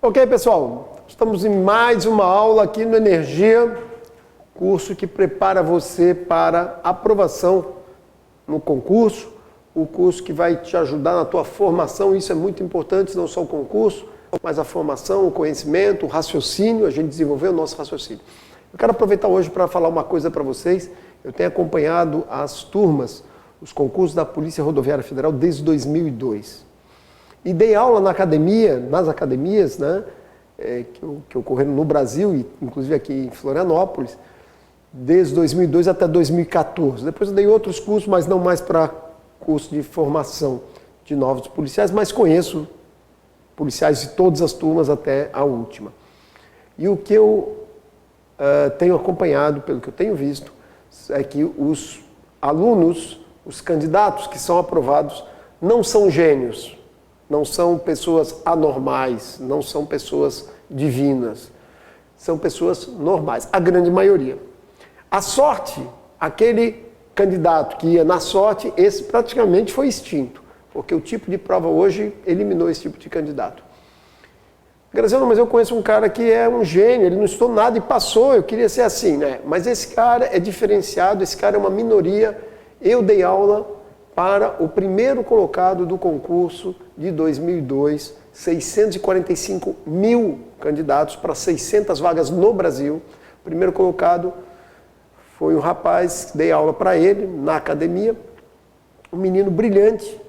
Ok, pessoal, estamos em mais uma aula aqui no Energia, curso que prepara você para aprovação no concurso, o curso que vai te ajudar na tua formação. Isso é muito importante, não só o concurso, mas a formação, o conhecimento, o raciocínio, a gente desenvolver o nosso raciocínio. Eu quero aproveitar hoje para falar uma coisa para vocês. Eu tenho acompanhado as turmas, os concursos da Polícia Rodoviária Federal desde 2002. E dei aula na academia, nas academias, né, que ocorreram no Brasil, e inclusive aqui em Florianópolis, desde 2002 até 2014. Depois eu dei outros cursos, mas não mais para curso de formação de novos policiais, mas conheço policiais de todas as turmas até a última. E o que eu tenho acompanhado, pelo que eu tenho visto, é que os alunos, os candidatos que são aprovados, não são gênios, não são pessoas anormais, não são pessoas divinas, são pessoas normais, a grande maioria. A sorte, aquele candidato que ia na sorte, esse praticamente foi extinto, porque o tipo de prova hoje eliminou esse tipo de candidato. Graziano, mas eu conheço um cara que é um gênio, ele não estudou nada e passou, eu queria ser assim, né? Mas esse cara é diferenciado, esse cara é uma minoria. Eu dei aula para o primeiro colocado do concurso de 2002, 645 mil candidatos para 600 vagas no Brasil. O primeiro colocado foi um rapaz, dei aula para ele na academia, um menino brilhante,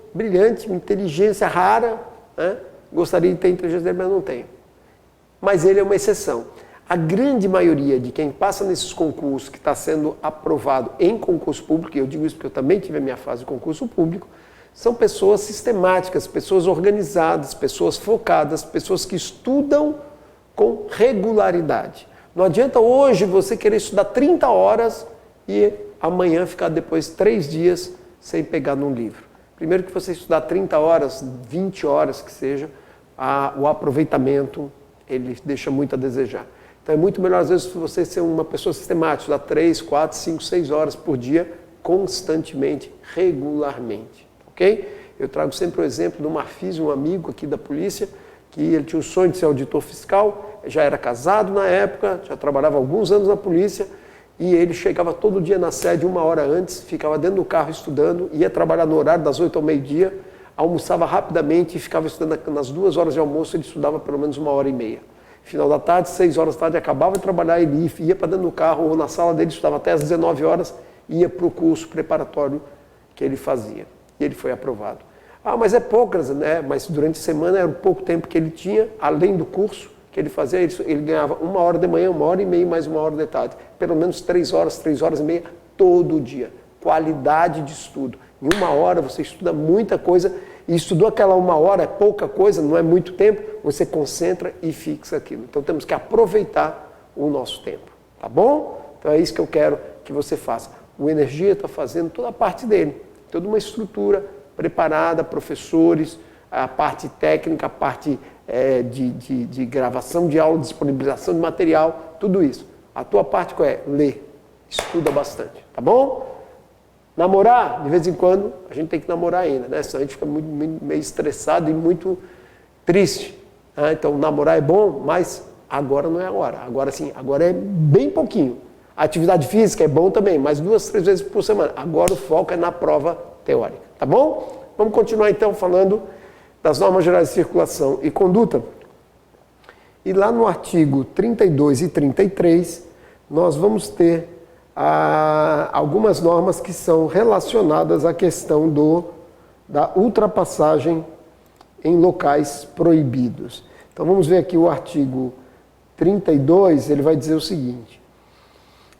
inteligência rara, né? Gostaria de ter inteligência dele, mas não tenho. Mas ele é uma exceção. A grande maioria de quem passa nesses concursos, que está sendo aprovado em concurso público, e eu digo isso porque eu também tive a minha fase de concurso público, são pessoas sistemáticas, pessoas organizadas, pessoas focadas, pessoas que estudam com regularidade. Não adianta hoje você querer estudar 30 horas e amanhã ficar depois 3 dias sem pegar num livro. Primeiro que você estudar 30 horas, 20 horas que seja, o aproveitamento ele deixa muito a desejar. Então é muito melhor às vezes você ser uma pessoa sistemática, estudar 3, 4, 5, 6 horas por dia, constantemente, regularmente. Ok? Eu trago sempre o exemplo do Marfis, um amigo aqui da polícia, que ele tinha o sonho de ser auditor fiscal, já era casado na época, já trabalhava alguns anos na polícia, e ele chegava todo dia na sede 1 hora antes, ficava dentro do carro estudando, ia trabalhar no horário das 8 ao meio-dia, almoçava rapidamente e ficava estudando nas 2 horas de almoço, ele estudava pelo menos 1h30. Final da tarde, 6 horas da tarde, acabava de trabalhar, ele ia para dentro do carro ou na sala dele, estudava até às 19 horas, ia para o curso preparatório que ele fazia. E ele foi aprovado. Ah, mas é pouco, né? Mas durante a semana era pouco tempo que ele tinha, além do curso que ele fazia, ele ganhava 1 hora de manhã, 1h30, mais 1 hora de tarde. Pelo menos 3 horas, 3 horas e meia, todo dia. Qualidade de estudo. Em 1 hora você estuda muita coisa, e estudou aquela 1 hora, é pouca coisa, não é muito tempo, você concentra e fixa aquilo. Então temos que aproveitar o nosso tempo, tá bom? Então é isso que eu quero que você faça. O Energia está fazendo toda a parte dele, toda uma estrutura preparada, professores, a parte técnica, a parte de gravação de aula, disponibilização de material, tudo isso. A tua parte qual é? Ler, estuda bastante, tá bom? Namorar, de vez em quando, a gente tem que namorar ainda, né? Senão a gente fica meio estressado e muito triste. Né? Então, namorar é bom, mas agora não é a hora. Agora sim, agora é bem pouquinho. A atividade física é bom também, mas 2, 3 vezes por semana. Agora o foco é na prova teórica, tá bom? Vamos continuar então falando das normas gerais de circulação e conduta. E lá no artigo 32 e 33, nós vamos ter algumas normas que são relacionadas à questão da ultrapassagem em locais proibidos. Então vamos ver aqui o artigo 32, ele vai dizer o seguinte: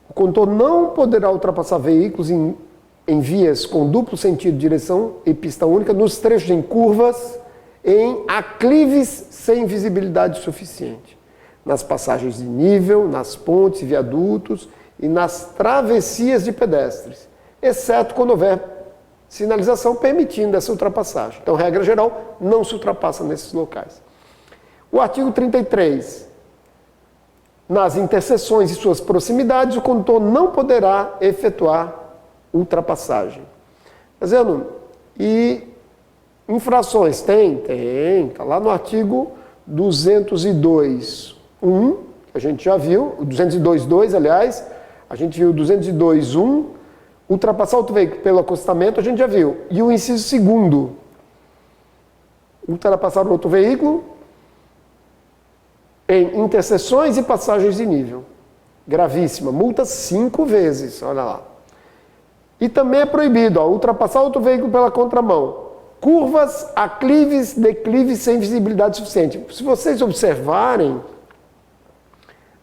o condutor não poderá ultrapassar veículos em vias com duplo sentido de direção e pista única nos trechos em curvas, em aclives sem visibilidade suficiente, nas passagens de nível, nas pontes e viadutos e nas travessias de pedestres, exceto quando houver sinalização permitindo essa ultrapassagem. Então, regra geral, não se ultrapassa nesses locais. O artigo 33. Nas interseções e suas proximidades, o condutor não poderá efetuar ultrapassagem. Fazendo, e infrações? Tem, está lá no artigo 202.1, que a gente já viu, o 202.2, aliás, a gente viu o 202.1, ultrapassar outro veículo pelo acostamento, a gente já viu. E o inciso segundo, ultrapassar outro veículo em interseções e passagens de nível. Gravíssima, multa 5 vezes, olha lá. E também é proibido, ultrapassar outro veículo pela contramão. Curvas, aclives, declives sem visibilidade suficiente. Se vocês observarem,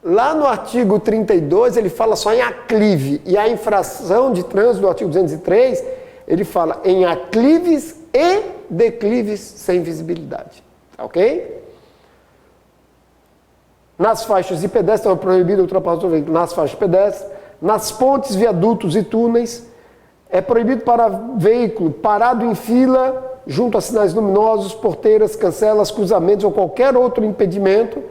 lá no artigo 32 ele fala só em aclive, e a infração de trânsito do artigo 203, ele fala em aclives e declives sem visibilidade. Tá ok? Nas faixas de pedestre, é proibido ultrapassar o veículo nas faixas de pedestre. Nas pontes, viadutos e túneis, é proibido para veículo parado em fila, junto a sinais luminosos, porteiras, cancelas, cruzamentos ou qualquer outro impedimento.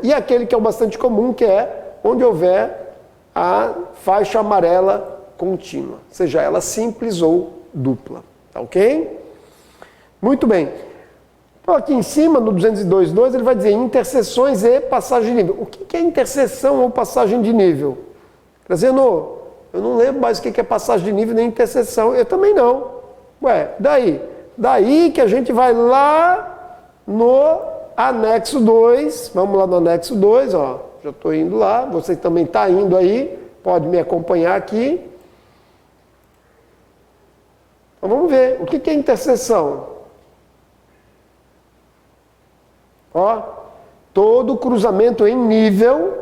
E aquele que é o bastante comum, que é onde houver a faixa amarela contínua, seja ela simples ou dupla. Tá ok? Muito bem. Então, aqui em cima, no 202.2, ele vai dizer interseções e passagem de nível. O que é interseção ou passagem de nível? Trazendo, eu não lembro mais o que é passagem de nível nem interseção. Eu também não. Ué, daí? Daí que a gente vai lá no anexo 2. Vamos lá no anexo 2, ó. Já estou indo lá. Você também está indo aí. Pode me acompanhar aqui. Então, vamos ver. O que é interseção? Ó, todo cruzamento em nível,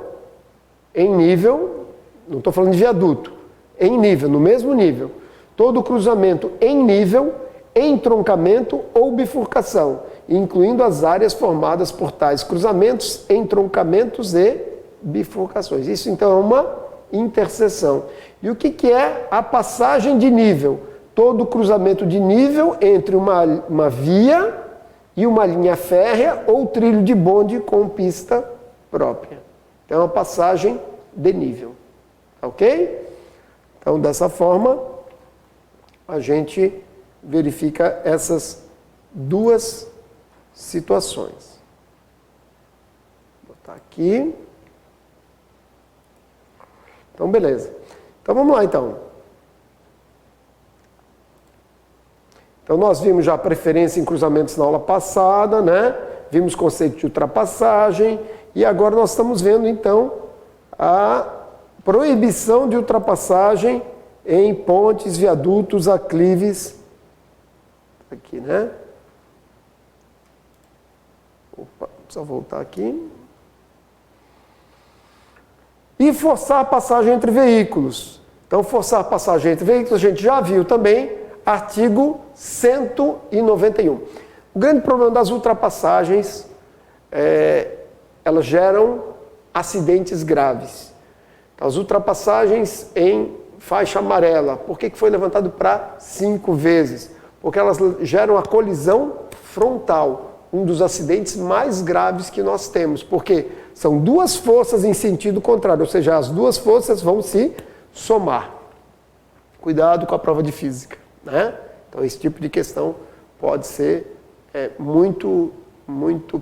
não estou falando de viaduto, em nível, no mesmo nível. Todo cruzamento em nível, entroncamento ou bifurcação, incluindo as áreas formadas por tais cruzamentos, entroncamentos e bifurcações. Isso então é uma interseção. E o que é a passagem de nível? Todo cruzamento de nível entre uma via e uma linha férrea ou trilho de bonde com pista própria. Então, é uma passagem de nível. Ok? Então, dessa forma, a gente verifica essas duas situações. Vou botar aqui. Então, beleza. Então, vamos lá, então. Então, nós vimos já a preferência em cruzamentos na aula passada, né? Vimos o conceito de ultrapassagem e agora nós estamos vendo, então, a proibição de ultrapassagem em pontes, viadutos, aclives. Aqui, né? Opa, precisa voltar aqui. E forçar a passagem entre veículos. Então, forçar a passagem entre veículos, a gente já viu também. Artigo 191. O grande problema das ultrapassagens elas geram acidentes graves. Então, as ultrapassagens em faixa amarela, por que foi levantado para 5 vezes? Porque elas geram a colisão frontal, um dos acidentes mais graves que nós temos, porque são duas forças em sentido contrário, ou seja, as duas forças vão se somar. Cuidado com a prova de física. Né? Então, esse tipo de questão pode ser muito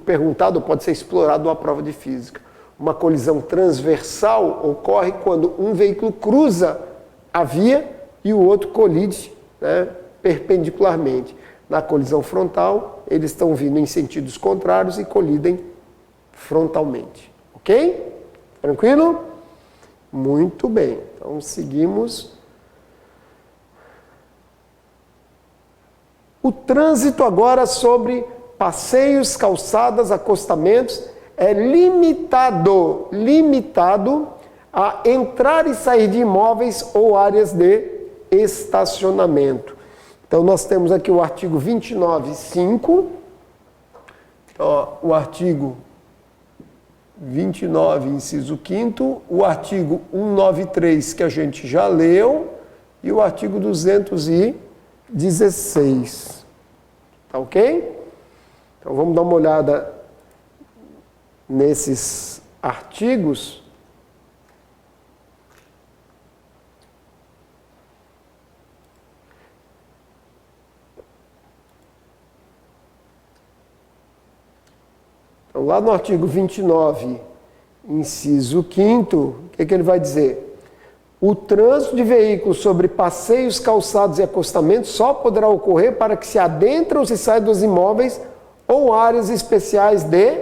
perguntado, pode ser explorado numa prova de física. Uma colisão transversal ocorre quando um veículo cruza a via e o outro colide, né, perpendicularmente. Na colisão frontal, eles estão vindo em sentidos contrários e colidem frontalmente. Ok? Tranquilo? Muito bem. Então, seguimos. O trânsito agora sobre passeios, calçadas, acostamentos é limitado a entrar e sair de imóveis ou áreas de estacionamento. Então, nós temos aqui o artigo 29.5, o artigo 29, inciso 5º, o artigo 193, que a gente já leu, e o artigo 216. Tá ok? Então vamos dar uma olhada nesses artigos. Então, lá no artigo 29, inciso 5º, o que ele vai dizer? O trânsito de veículos sobre passeios, calçados e acostamentos só poderá ocorrer para que se adentrem ou se saiam dos imóveis ou áreas especiais de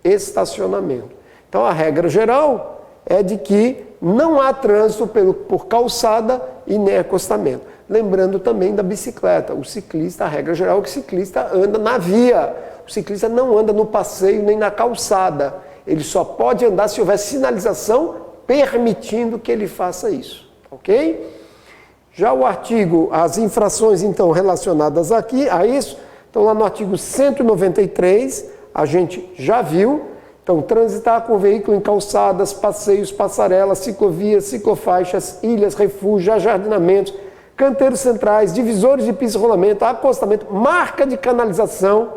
estacionamento. Então, a regra geral é de que não há trânsito por calçada e nem acostamento. Lembrando também da bicicleta. O ciclista, a regra geral é que o ciclista anda na via. O ciclista não anda no passeio nem na calçada. Ele só pode andar se houver sinalização permitindo que ele faça isso. Ok? Já o artigo, as infrações então relacionadas aqui a isso, então lá no artigo 193, a gente já viu. Então, transitar com veículo em calçadas, passeios, passarelas, ciclovias, ciclofaixas, ilhas, refúgios, ajardinamentos, canteiros centrais, divisores de pista de rolamento, acostamento, marca de canalização,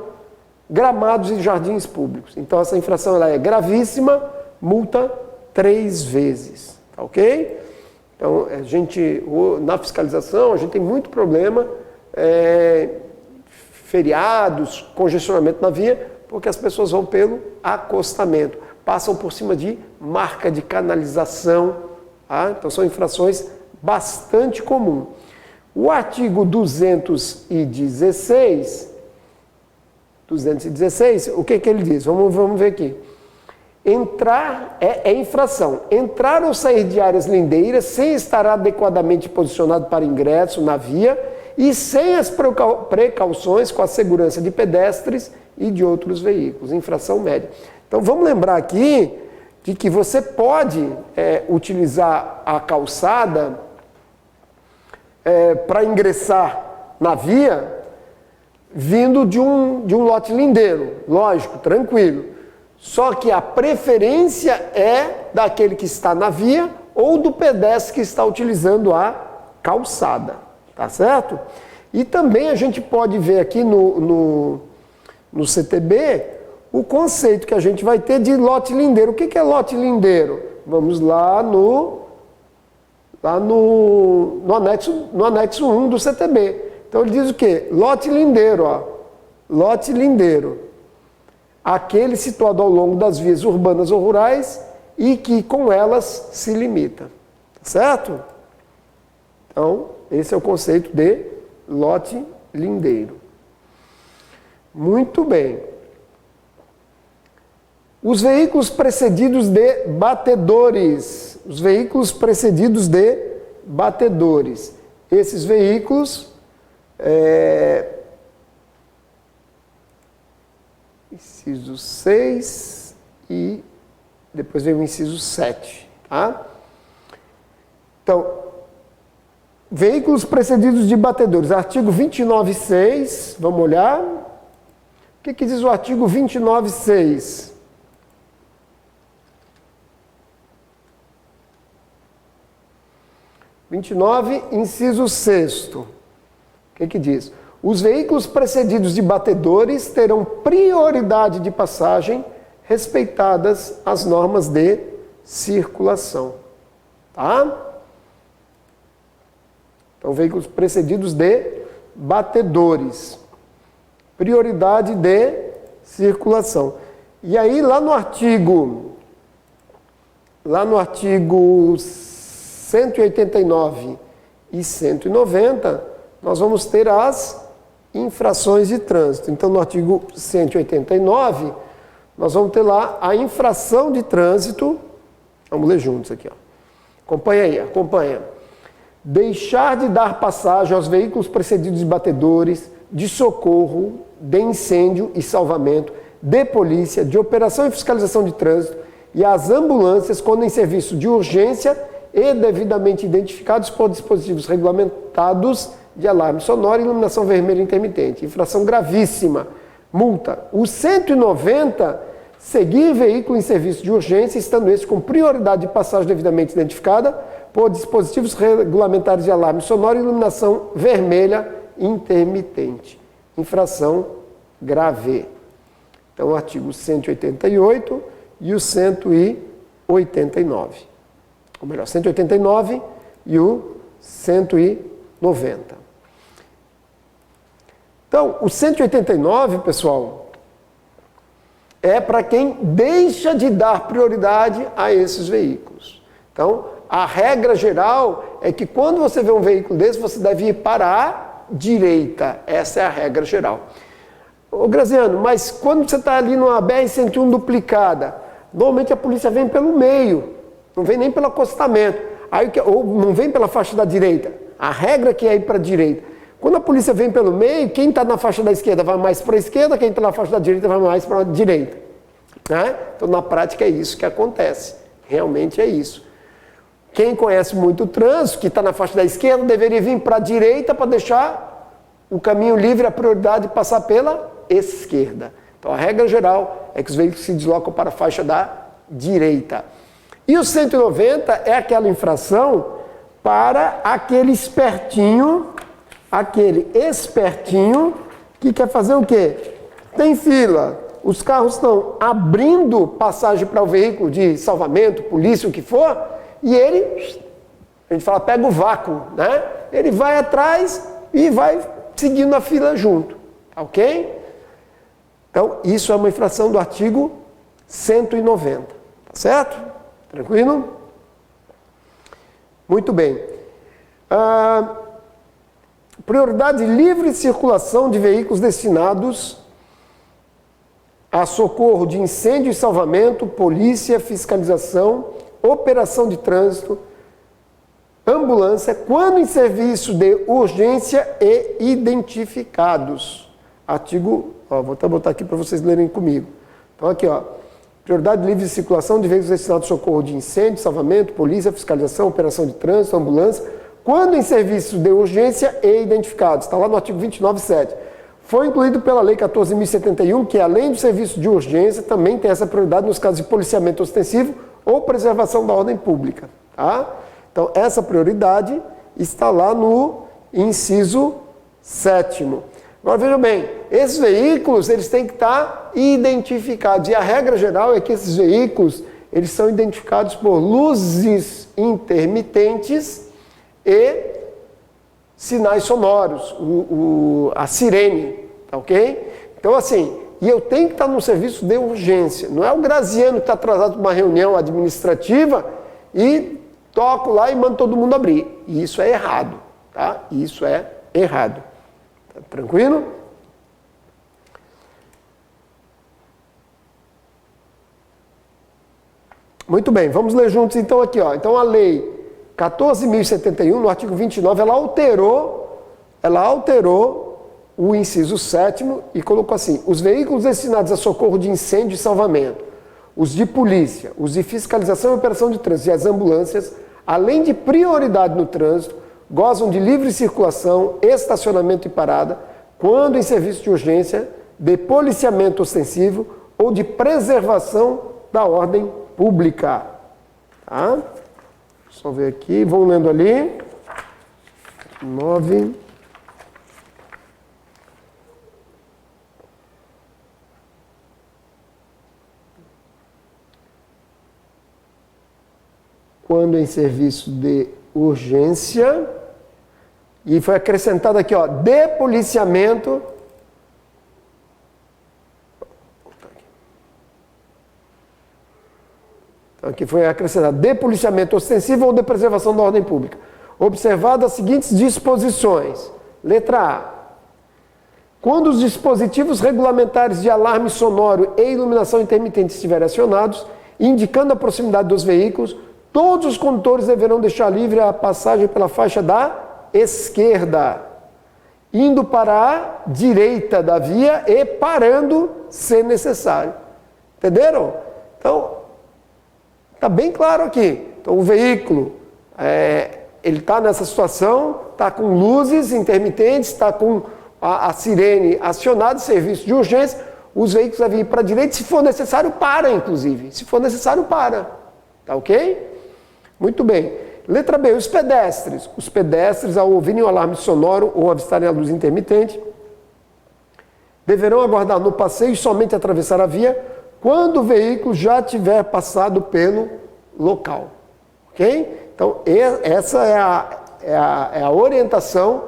gramados e jardins públicos. Então, essa infração ela é gravíssima, multa 3 vezes. Tá ok? Então, a gente, na fiscalização, a gente tem muito problema, feriados, congestionamento na via, porque as pessoas vão pelo acostamento, passam por cima de marca de canalização, tá? Então são infrações bastante comuns. O artigo 216, o que ele diz? Vamos ver aqui. Entrar é infração. Entrar ou sair de áreas lindeiras sem estar adequadamente posicionado para ingresso na via e sem as precauções com a segurança de pedestres e de outros veículos. Infração média. Então vamos lembrar aqui de que você pode utilizar a calçada para ingressar na via vindo de um lote lindeiro, lógico, tranquilo. Só que a preferência é daquele que está na via ou do pedestre que está utilizando a calçada, tá certo? E também a gente pode ver aqui no CTB o conceito que a gente vai ter de lote lindeiro. O que é lote lindeiro? Vamos lá no anexo 1 do CTB. Então ele diz o quê? Lote lindeiro, ó. Lote lindeiro. Aquele situado ao longo das vias urbanas ou rurais e que com elas se limita. Certo? Então, esse é o conceito de lote lindeiro. Muito bem. Os veículos precedidos de batedores. Os veículos precedidos de batedores. Esses veículos, inciso 6 e depois vem o inciso 7, tá? Então, veículos precedidos de batedores. Artigo 29.6, vamos olhar. O que diz o artigo 29.6? Inciso 6º. O que diz? Os veículos precedidos de batedores terão prioridade de passagem, respeitadas as normas de circulação. Tá? Então, veículos precedidos de batedores. Prioridade de circulação. E aí, lá no artigo 189 e 190, nós vamos ter as infrações de trânsito. Então, no artigo 189, nós vamos ter lá a infração de trânsito. Vamos ler juntos aqui, ó. Acompanha aí, acompanha. Deixar de dar passagem aos veículos precedidos de batedores, de socorro, de incêndio e salvamento, de polícia, de operação e fiscalização de trânsito e às ambulâncias quando em serviço de urgência e devidamente identificados por dispositivos regulamentados de alarme sonoro e iluminação vermelha intermitente. Infração gravíssima. Multa. O 190, seguir veículo em serviço de urgência, estando esse com prioridade de passagem devidamente identificada por dispositivos regulamentares de alarme sonoro e iluminação vermelha intermitente. Infração grave. Então, o artigo 188 e o 189. Ou melhor, 189 e o 190. Então, o 189, pessoal, é para quem deixa de dar prioridade a esses veículos. Então, a regra geral é que quando você vê um veículo desse, você deve ir para a direita. Essa é a regra geral. Ô Graziano, mas quando você está ali numa BR-101 duplicada, normalmente a polícia vem pelo meio, não vem nem pelo acostamento, ou não vem pela faixa da direita. A regra que é ir para a direita. Quando a polícia vem pelo meio, quem está na faixa da esquerda vai mais para a esquerda, quem está na faixa da direita vai mais para a direita. Né? Então, na prática, é isso que acontece. Realmente é isso. Quem conhece muito o trânsito, que está na faixa da esquerda, deveria vir para a direita para deixar o caminho livre, a prioridade de passar pela esquerda. Então, a regra geral é que os veículos se deslocam para a faixa da direita. E o 190 é aquela infração para aquele espertinho que quer fazer o quê? Tem fila, os carros estão abrindo passagem para o veículo de salvamento, polícia, o que for, e ele, a gente fala, pega o vácuo, né? Ele vai atrás e vai seguindo a fila junto, ok? Então, isso é uma infração do artigo 190, tá certo? Tranquilo? Muito bem. Prioridade de livre circulação de veículos destinados a socorro de incêndio e salvamento, polícia, fiscalização, operação de trânsito, ambulância, quando em serviço de urgência e identificados. Artigo, vou até botar aqui para vocês lerem comigo. Então aqui, prioridade de livre circulação de veículos destinados a socorro de incêndio, salvamento, polícia, fiscalização, operação de trânsito, ambulância, quando em serviço de urgência e identificados. Está lá no artigo 29.7. Foi incluído pela Lei 14.071, que além do serviço de urgência, também tem essa prioridade nos casos de policiamento ostensivo ou preservação da ordem pública. Tá? Então, essa prioridade está lá no inciso 7º. Agora, vejam bem, esses veículos eles têm que estar identificados. E a regra geral é que esses veículos eles são identificados por luzes intermitentes e sinais sonoros, a sirene, tá ok? Então, assim, e eu tenho que estar no serviço de urgência. Não é o Graziano que está atrasado para uma reunião administrativa e toco lá e mando todo mundo abrir. Isso é errado, tá? Isso é errado. Tá tranquilo? Muito bem, vamos ler juntos então aqui, ó. Então a lei 14.071, no artigo 29, ela alterou o inciso 7º e colocou assim: os veículos destinados a socorro de incêndio e salvamento, os de polícia, os de fiscalização e operação de trânsito e as ambulâncias, além de prioridade no trânsito, gozam de livre circulação, estacionamento e parada, quando em serviço de urgência, de policiamento ostensivo ou de preservação da ordem pública. Tá? Só ver aqui, vão lendo ali. 9. Quando em serviço de urgência, e foi acrescentado aqui, ó, de policiamento. Então, aqui foi acrescentado de policiamento ostensivo ou de preservação da ordem pública. Observadas as seguintes disposições. Letra A. Quando os dispositivos regulamentares de alarme sonoro e iluminação intermitente estiverem acionados, indicando a proximidade dos veículos, todos os condutores deverão deixar livre a passagem pela faixa da esquerda, indo para a direita da via e parando se necessário. Entenderam? Então, está bem claro aqui. Então, o veículo, ele está nessa situação, está com luzes intermitentes, está com a sirene acionada, serviço de urgência, os veículos devem ir para a direita, se for necessário, para, inclusive. Se for necessário, para. Tá ok? Muito bem. Letra B, os pedestres. Os pedestres, ao ouvirem o alarme sonoro ou avistarem a luz intermitente, deverão aguardar no passeio e somente atravessar a via quando o veículo já tiver passado pelo local. Ok? Então, essa é a orientação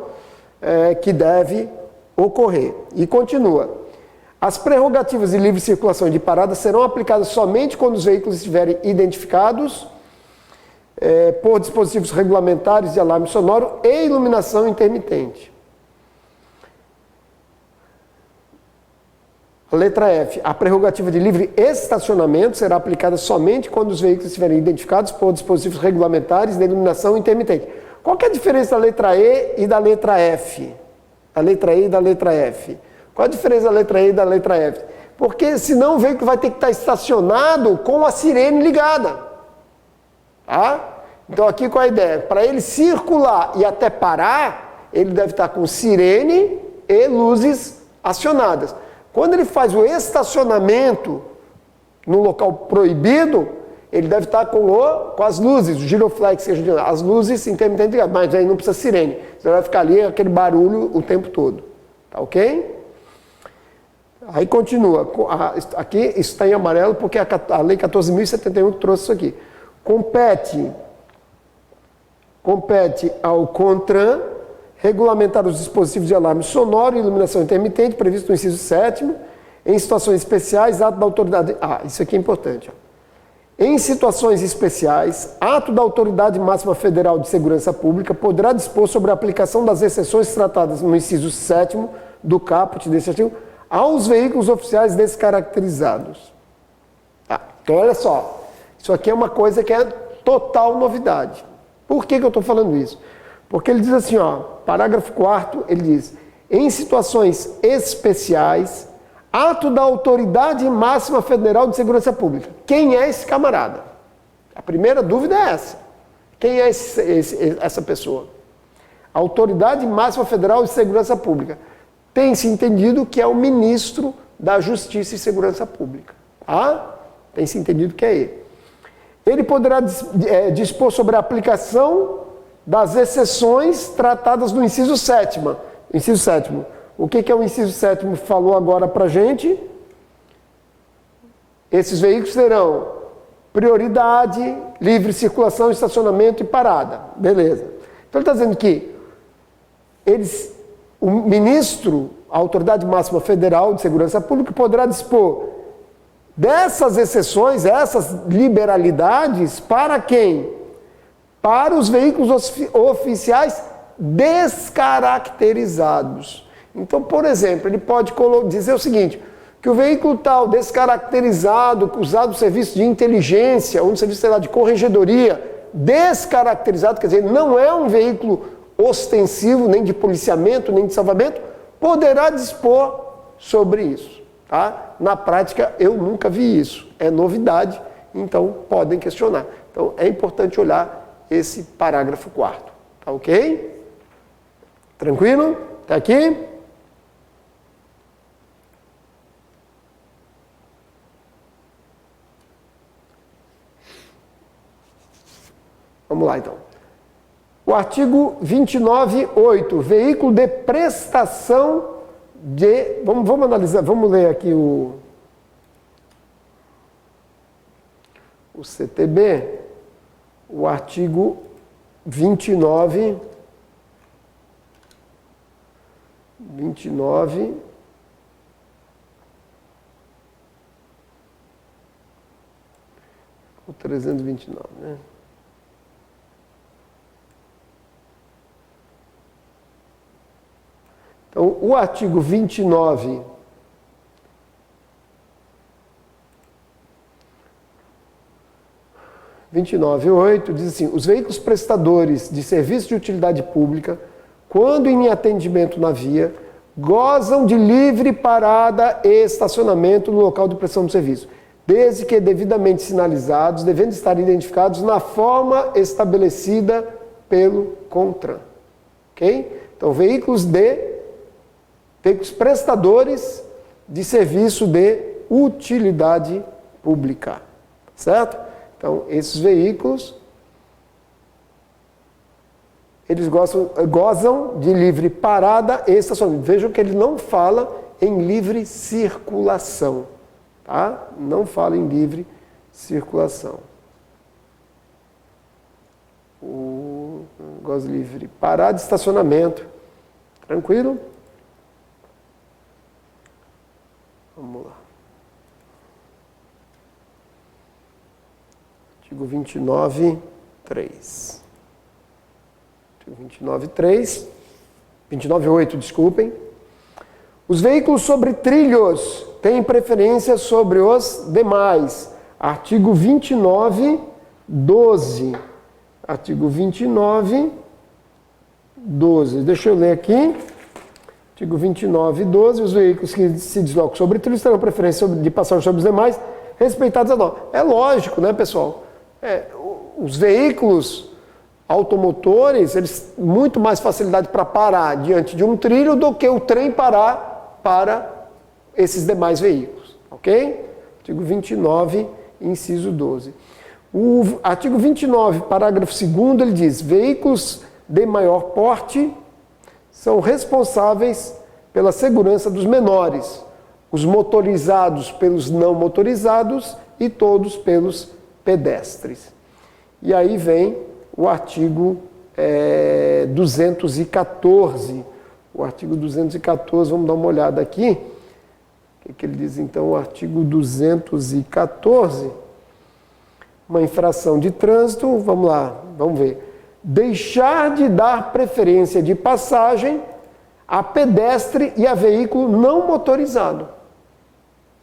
que deve ocorrer. E continua. As prerrogativas de livre circulação e de parada serão aplicadas somente quando os veículos estiverem identificados por dispositivos regulamentares de alarme sonoro e iluminação intermitente. A letra F. A prerrogativa de livre estacionamento será aplicada somente quando os veículos estiverem identificados por dispositivos regulamentares de iluminação intermitente. Qual que é a diferença da letra E e da letra F? Da letra E e da letra F. Qual a diferença da letra E e da letra F? Porque senão o veículo vai ter que estar estacionado com a sirene ligada. Tá? Então aqui qual é a ideia? Para ele circular e até parar, ele deve estar com sirene e luzes acionadas. Quando ele faz o estacionamento no local proibido, ele deve estar com as luzes, o giroflex, as luzes intermitentes ligadas, mas aí não precisa sirene. Você vai ficar ali aquele barulho o tempo todo. Tá ok? Aí continua. Aqui está em amarelo porque a Lei 14.071 trouxe isso aqui. Compete ao CONTRAN regulamentar os dispositivos de alarme sonoro e iluminação intermitente previsto no inciso 7º, em situações especiais, ato da autoridade... isso aqui é importante. Em situações especiais, ato da Autoridade Máxima Federal de Segurança Pública poderá dispor sobre a aplicação das exceções tratadas no inciso 7º do caput desse artigo aos veículos oficiais descaracterizados. Então, olha só, isso aqui é uma coisa que é total novidade. Por que eu estou falando isso? Porque ele diz assim, parágrafo 4º, ele diz, em situações especiais, ato da Autoridade Máxima Federal de Segurança Pública. Quem é esse camarada? A primeira dúvida é essa. Quem é essa pessoa? A Autoridade Máxima Federal de Segurança Pública. Tem-se entendido que é o ministro da Justiça e Segurança Pública. Tem-se entendido que é ele. Ele poderá dispor sobre a aplicação das exceções tratadas no inciso 7º. Inciso 7º. O que é o inciso 7º falou agora para a gente? Esses veículos terão prioridade, livre circulação, estacionamento e parada. Beleza. Então ele está dizendo que o ministro, a Autoridade Máxima Federal de Segurança Pública, poderá dispor dessas exceções, essas liberalidades, para quem? Para os veículos oficiais descaracterizados. Então, por exemplo, ele pode dizer o seguinte, que o veículo tal descaracterizado, usado serviço de inteligência, ou no serviço, sei lá, de corregedoria, descaracterizado, quer dizer, não é um veículo ostensivo, nem de policiamento, nem de salvamento, poderá dispor sobre isso. Tá? Na prática, eu nunca vi isso. É novidade, então podem questionar. Então, é importante olhar esse parágrafo 4º. Tá ok? Tranquilo? Tá aqui? Vamos lá, então. O artigo 29.8, veículo de prestação de... Vamos analisar, vamos ler aqui o CTB, o artigo 29, o 329, né? Então, o artigo 29.8 diz assim, os veículos prestadores de serviço de utilidade pública, quando em atendimento na via, gozam de livre parada e estacionamento no local de prestação do serviço, desde que devidamente sinalizados, devendo estar identificados na forma estabelecida pelo CONTRAN. Ok? Então, veículos prestadores de serviço de utilidade pública, certo? Então, esses veículos, eles gozam de livre parada e estacionamento. Vejam que ele não fala em livre circulação, tá? Não fala em livre circulação. Goza de livre parada e estacionamento. Tranquilo? Vamos lá. Artigo 29.3. Artigo 29.3. 29.8, desculpem. Os veículos sobre trilhos têm preferência sobre os demais. Artigo 29.12. Artigo 29.12. Deixa eu ler aqui. Artigo 29.12. Os veículos que se deslocam sobre trilhos terão preferência de passagem sobre os demais, respeitados a norma. É lógico, né, pessoal? Os veículos automotores, eles têm muito mais facilidade para parar diante de um trilho do que o trem parar para esses demais veículos, ok? Artigo 29, inciso 12. O artigo 29, parágrafo 2º, ele diz: veículos de maior porte são responsáveis pela segurança dos menores, os motorizados pelos não motorizados e todos pelos pedestres. E aí vem o artigo 214. O artigo 214, vamos dar uma olhada aqui. O que ele diz então? O artigo 214, uma infração de trânsito, vamos lá, vamos ver. Deixar de dar preferência de passagem a pedestre e a veículo não motorizado.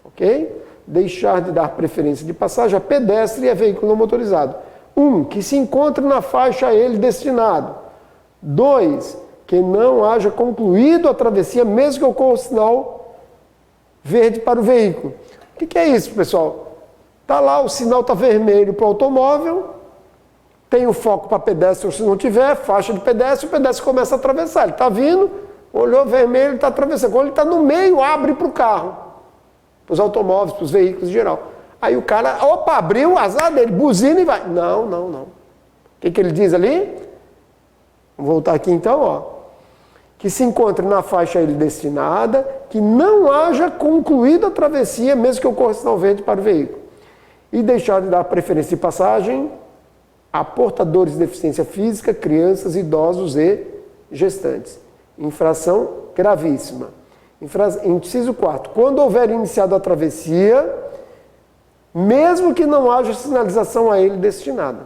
Ok? Deixar de dar preferência de passagem a pedestre e a veículo não motorizado. 1. Que se encontre na faixa a ele destinado. 2. Que não haja concluído a travessia, mesmo que ocorra o sinal verde para o veículo. O que é isso, pessoal? Está lá, o sinal está vermelho para o automóvel, tem o foco para pedestre, ou se não tiver, faixa de pedestre, o pedestre começa a atravessar. Ele está vindo, olhou vermelho, ele está atravessando. Quando ele está no meio, abre para o carro, para os automóveis, para os veículos em geral. Aí o cara, opa, abriu o azar dele, buzina e vai. Não. O que ele diz ali? Vou voltar aqui então, ó. Que se encontre na faixa a ele destinada, que não haja concluído a travessia, mesmo que ocorra sinal verde para o veículo. E deixar de dar preferência de passagem a portadores de deficiência física, crianças, idosos e gestantes. Infração gravíssima. Inciso 4. Quando houver iniciado a travessia, mesmo que não haja sinalização a ele destinada,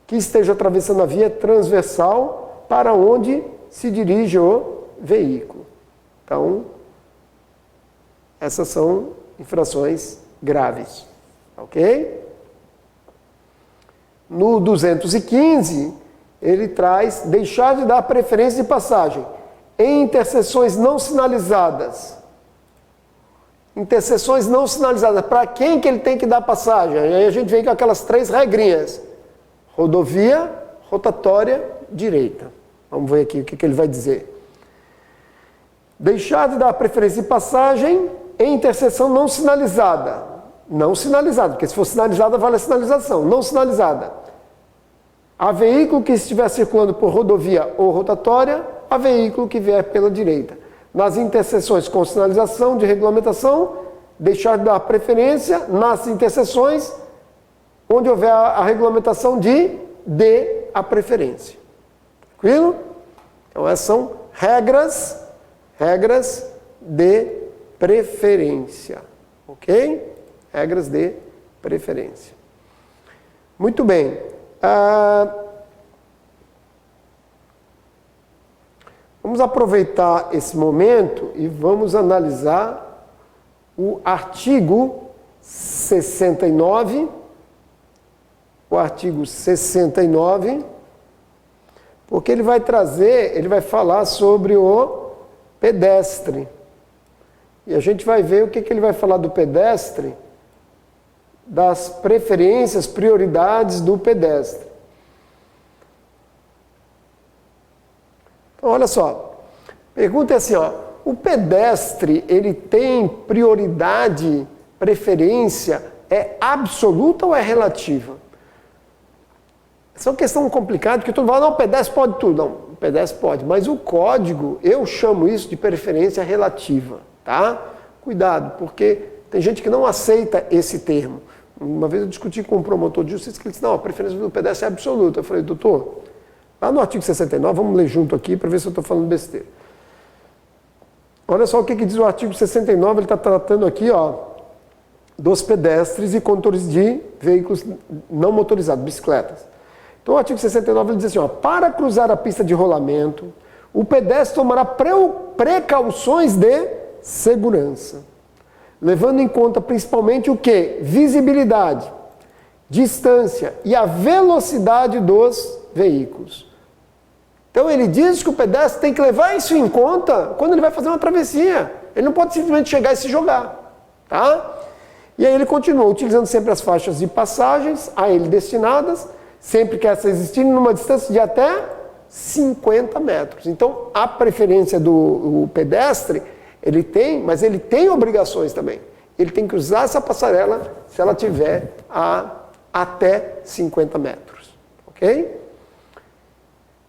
que esteja atravessando a via transversal para onde se dirige o veículo. Então, essas são infrações graves. Ok? No 215, ele traz deixar de dar preferência de passagem em interseções não sinalizadas. Interseções não sinalizadas. Para quem que ele tem que dar passagem? E aí a gente vem com aquelas 3 regrinhas. Rodovia, rotatória, direita. Vamos ver aqui o que ele vai dizer. Deixar de dar preferência de passagem em interseção não sinalizada. Não sinalizada, porque se for sinalizada vale a sinalização. Não sinalizada. A veículo que estiver circulando por rodovia ou rotatória, a veículo que vier pela direita. Nas interseções com sinalização de regulamentação, deixar de dar preferência nas interseções onde houver a regulamentação de dê a preferência. Tranquilo? Então essas são regras de preferência. Ok? Regras de preferência. Muito bem. Vamos aproveitar esse momento e vamos analisar o artigo 69. O artigo 69, porque ele vai falar sobre o pedestre. E a gente vai ver o que ele vai falar do pedestre, das preferências, prioridades do pedestre. Então, olha só, pergunta é assim, ó, o pedestre, ele tem prioridade, preferência, é absoluta ou é relativa? Essa é uma questão complicada, porque todo mundo fala, não, o pedestre pode tudo. Não, o pedestre pode, mas o código, eu chamo isso de preferência relativa, tá? Cuidado, porque tem gente que não aceita esse termo. Uma vez eu discuti com um promotor de justiça que ele disse, não, a preferência do pedestre é absoluta. Eu falei, doutor, lá no artigo 69, vamos ler junto aqui para ver se eu estou falando besteira. Olha só o que diz o artigo 69, ele está tratando aqui, ó, dos pedestres e condutores de veículos não motorizados, bicicletas. Então o artigo 69 ele diz assim, ó, para cruzar a pista de rolamento, o pedestre tomará precauções de segurança, levando em conta principalmente o quê? Visibilidade, distância e a velocidade dos veículos. Então ele diz que o pedestre tem que levar isso em conta quando ele vai fazer uma travessia. Ele não pode simplesmente chegar e se jogar, tá? E aí ele continua, utilizando sempre as faixas de passagens a ele destinadas, sempre que essas existirem numa distância de até 50 metros. Então a preferência do pedestre, ele tem, mas ele tem obrigações também. Ele tem que usar essa passarela se ela tiver até 50 metros, ok?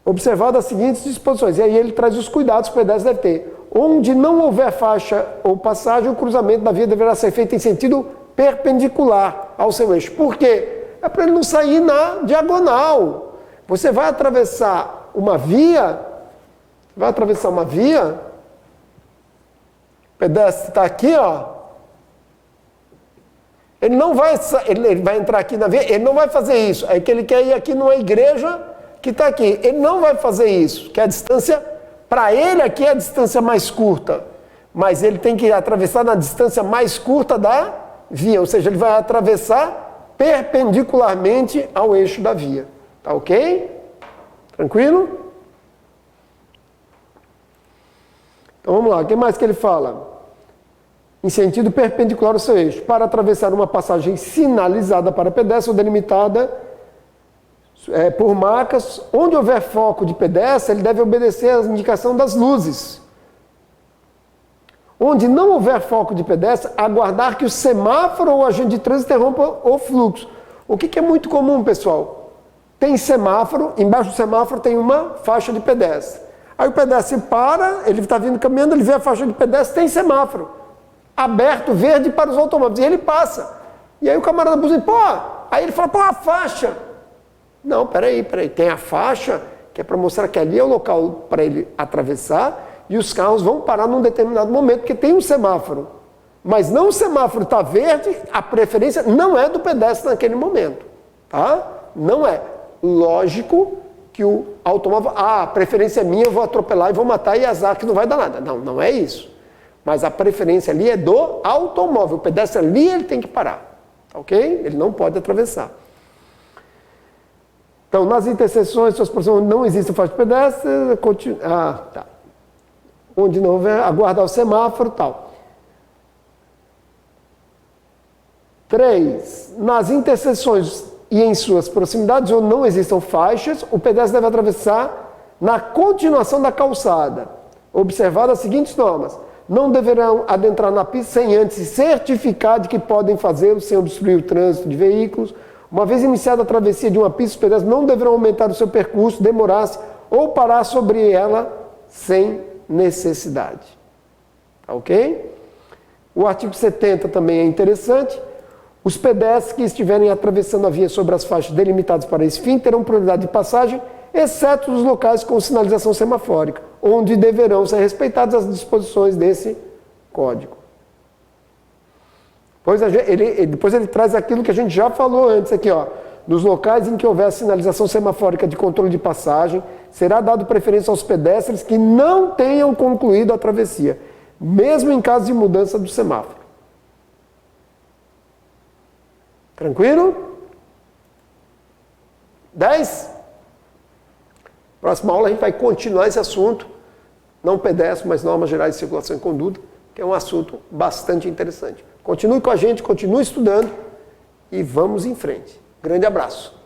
Observado as seguintes disposições, e aí ele traz os cuidados que o pedestre deve ter. Onde não houver faixa ou passagem, o cruzamento da via deverá ser feito em sentido perpendicular ao seu eixo. Por quê? É para ele não sair na diagonal. Você vai atravessar uma via, o pedestre está aqui, ó. Ele vai entrar aqui na via, ele não vai fazer isso. É que ele quer ir aqui numa igreja que está aqui. Ele não vai fazer isso, que a distância, para ele aqui é a distância mais curta, mas ele tem que atravessar na distância mais curta da via, ou seja, ele vai atravessar perpendicularmente ao eixo da via. Tá ok? Tranquilo? Então vamos lá, o que mais que ele fala? Em sentido perpendicular ao seu eixo, para atravessar uma passagem sinalizada para pedestre ou delimitada por marcas, onde houver foco de pedestre, ele deve obedecer à indicação das luzes. Onde não houver foco de pedestre, aguardar que o semáforo ou o agente de trânsito interrompa o fluxo. O que é muito comum, pessoal? Tem semáforo, embaixo do semáforo tem uma faixa de pedestre. Aí o pedestre para, ele está vindo caminhando, ele vê a faixa de pedestre, tem semáforo aberto, verde para os automóveis, e ele passa. E aí o camarada buzina, pô, aí ele fala, pô, a faixa. Não, peraí, tem a faixa, que é para mostrar que ali é o local para ele atravessar, e os carros vão parar num determinado momento, porque tem um semáforo. Mas não o semáforo está verde, a preferência não é do pedestre naquele momento. Tá? Não é. Lógico que o automóvel, a preferência é minha, eu vou atropelar e vou matar e azar que não vai dar nada. Não, não é isso. Mas a preferência ali é do automóvel. O pedestre ali ele tem que parar. Ok? Ele não pode atravessar. Então, nas interseções, suas posições onde não existe faixa de pedestre, tá. Onde não houver, aguardar o semáforo e tal. 3. Nas interseções e em suas proximidades onde não existam faixas, o pedestre deve atravessar na continuação da calçada, observadas as seguintes normas. Não deverão adentrar na pista sem antes se certificar de que podem fazê-lo sem obstruir o trânsito de veículos. Uma vez iniciada a travessia de uma pista, os pedestres não deverão aumentar o seu percurso, demorar-se ou parar sobre ela sem necessidade. Tá ok? O artigo 70 também é interessante. Os pedestres que estiverem atravessando a via sobre as faixas delimitadas para esse fim terão prioridade de passagem, exceto os locais com sinalização semafórica, onde deverão ser respeitadas as disposições desse código. Depois ele traz aquilo que a gente já falou antes aqui, ó. Nos locais em que houver sinalização semafórica de controle de passagem, será dado preferência aos pedestres que não tenham concluído a travessia, mesmo em caso de mudança do semáforo. Tranquilo? 10? Próxima aula a gente vai continuar esse assunto, não pedestre, mas normas gerais de circulação e conduta, que é um assunto bastante interessante. Continue com a gente, continue estudando e vamos em frente. Grande abraço.